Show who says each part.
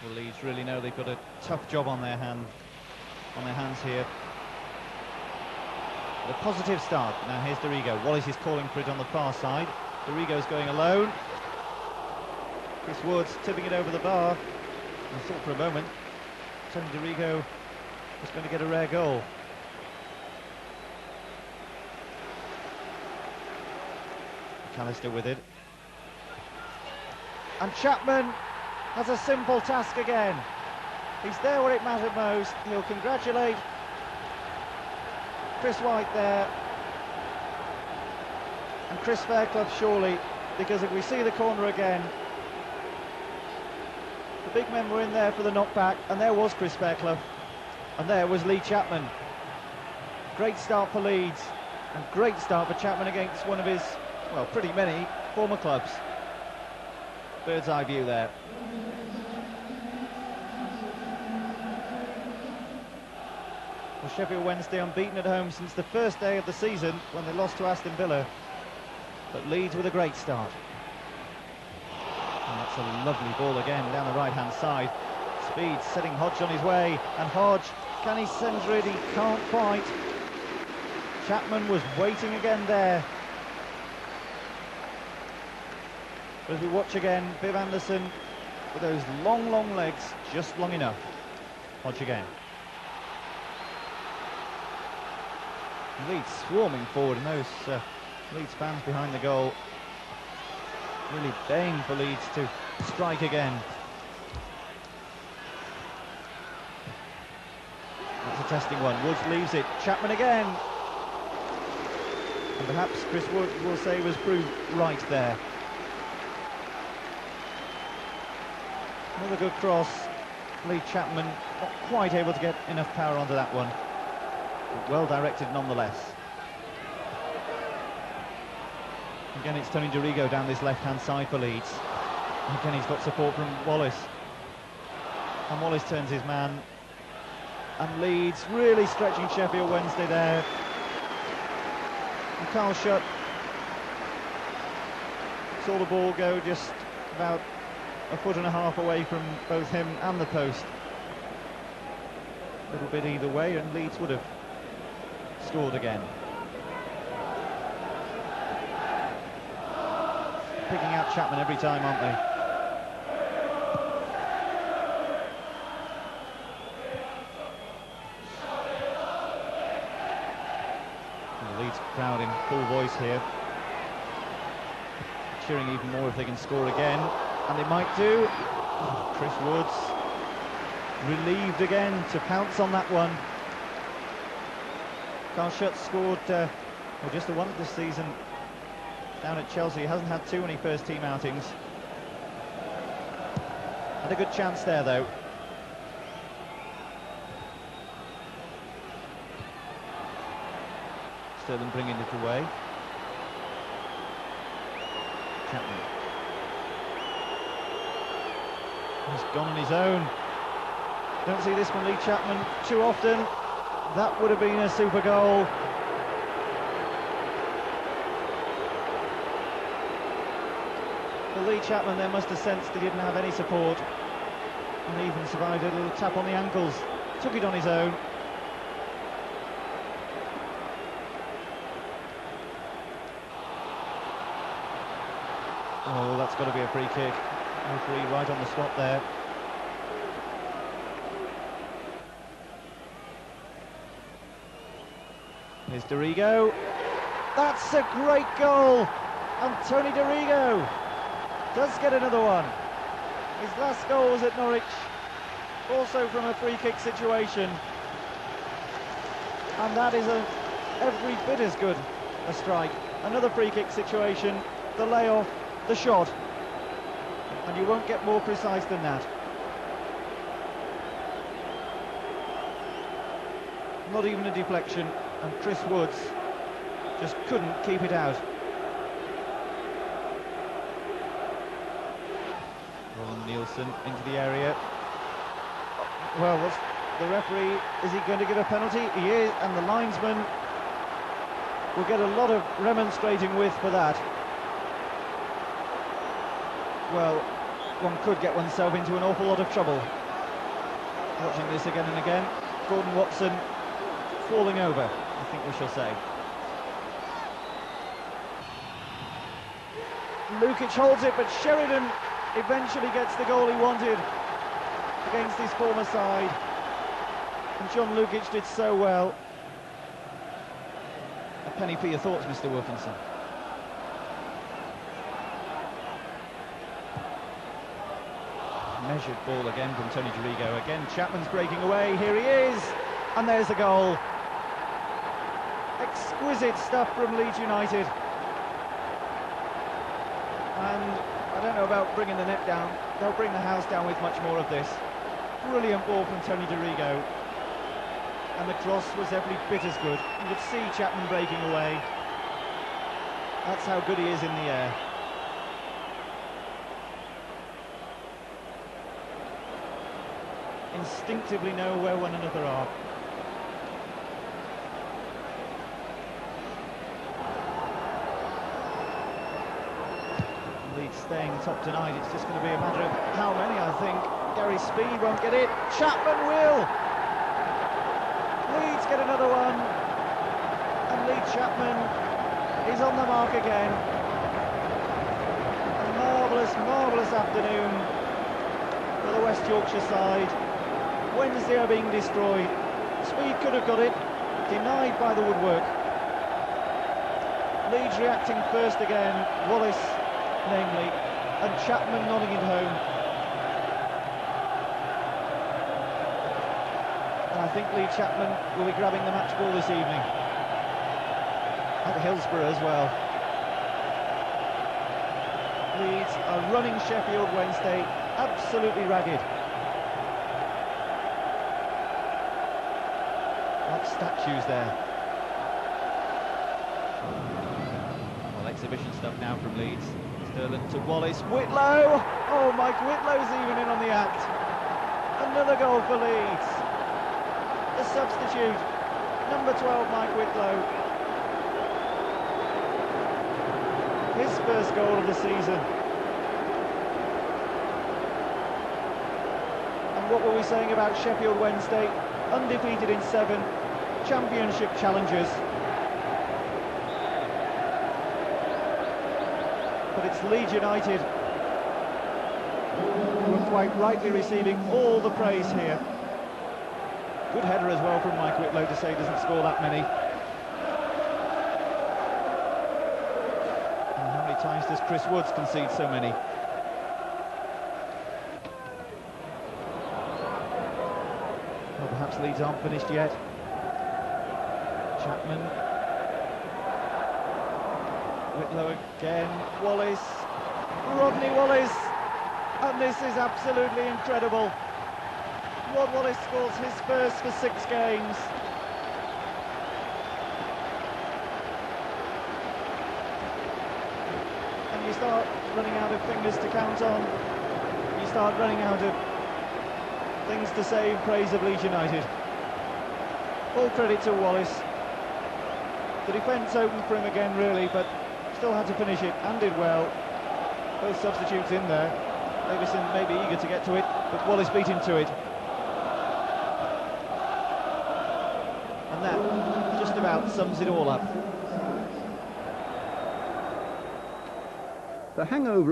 Speaker 1: Well, Leeds really know they've got a tough job on their hands here. But a positive start. Now here's Dorigo. Wallace is calling for it on the far side. Dorigo's going alone. Chris Woods tipping it over the bar. I thought for a moment Tony Dorigo was going to get a rare goal. McAllister with it. And Chapman has a simple task again. He's there where it mattered most. He'll congratulate Chris White there. And Chris Fairclough surely, because if we see the corner again, the big men were in there for the knockback, and there was Chris Fairclough, and there was Lee Chapman. Great start for Leeds, and great start for Chapman against one of his, well, pretty many former clubs. Bird's eye view there. Well, Sheffield Wednesday unbeaten at home since the first day of the season when they lost to Aston Villa, but Leeds with a great start. And that's a lovely ball again down the right-hand side. Speed setting Hodge on his way, and Hodge, can he centre it? He can't quite. Chapman was waiting again there. But as we watch again, Viv Anderson with those long legs, just long enough. Hodge again. Leeds swarming forward, and those Leeds fans behind the goal really baying for Leeds to strike again. That's a testing one. Woods leaves it. Chapman again. And perhaps Chris Woods will say was proved right there. Another good cross. Lee Chapman not quite able to get enough power onto that one, but well directed nonetheless. Again, it's Tony Dorigo down this left-hand side for Leeds. And again, he's got support from Wallace. And Wallace turns his man. And Leeds really stretching Sheffield Wednesday there. And Carl Shutt saw the ball go just about a foot and a half away from both him and the post. A little bit either way, and Leeds would have scored again. Picking out Chapman every time, aren't they? The Leeds crowd in full voice here, cheering even more if they can score again, and they might do. Oh, Chris Woods relieved again to pounce on that one. Carl Shutt scored well, just the one this season down at Chelsea. He hasn't had too many first-team outings. Had a good chance there, though. Sterling bringing it away. Chapman. He's gone on his own. Don't see this from Lee Chapman too often. That would have been a super goal. Lee Chapman there must have sensed he didn't have any support, and even survived a little tap on the ankles. Took it on his own. Oh, that's got to be a free kick. Referee right on the spot there. Here's Dorigo. That's a great goal, and Tony Dorigo does get another one. His last goal was at Norwich, also from a free kick situation, and that is every bit as good a strike. Another free kick situation, the layoff, the shot, and you won't get more precise than that. Not even a deflection, and Chris Woods just couldn't keep it out. Nielsen into the area. Well, what's the referee? Is he going to give a penalty? He is, and the linesman will get a lot of remonstrating with for that. Well, one could get oneself into an awful lot of trouble. Watching this again and again, Gordon Watson falling over, I think we shall say. Lukic holds it, but Sheridan eventually gets the goal he wanted against his former side. And John Lukic did so well. A penny for your thoughts, Mr. Wilkinson. Measured ball again from Tony Dorigo. Again, Chapman's breaking away. Here he is, and there's the goal. Exquisite stuff from Leeds United. And I don't know about bringing the net down. They'll bring the house down with much more of this. Brilliant ball from Tony Dorigo. And the cross was every bit as good. You could see Chapman breaking away. That's how good he is in the air. Instinctively know where one another are. Leeds staying top tonight. It's just going to be a matter of how many, I think. Gary Speed won't get it. Chapman will! Leeds get another one. And Lee Chapman is on the mark again. A marvellous, marvellous afternoon for the West Yorkshire side. Wednesday are being destroyed. Speed could have got it, denied by the woodwork. Leeds reacting first again, Wallace namely, and Chapman nodding it home. And I think Lee Chapman will be grabbing the match ball this evening. At Hillsborough as well. Leeds are running Sheffield Wednesday absolutely ragged. Like statues there. Well, exhibition stuff now from Leeds. Sterling to Wallace. Whitlow! Oh, Mike Whitlow's even in on the act. Another goal for Leeds. The substitute, number 12, Mike Whitlow. His first goal of the season. And what were we saying about Sheffield Wednesday? Undefeated in 7 championship challenges. But it's Leeds United who are quite rightly receiving all the praise here. Good header as well from Mike Whitlow to say he doesn't score that many. And how many times does Chris Woods concede so many? Well, perhaps Leeds aren't finished yet. Chapman. Whitlow again. Wallace. Rodney Wallace. And this is absolutely incredible. Rod Wallace scores his first for 6 games. And you start running out of fingers to count on. You start running out of things to say in praise of Leeds United. Full credit to Wallace. The defence opened for him again, really, but still had to finish it and did well. Both substitutes in there. Davison may be eager to get to it, but Wallace beat him to it. And that just about sums it all up.
Speaker 2: The hangover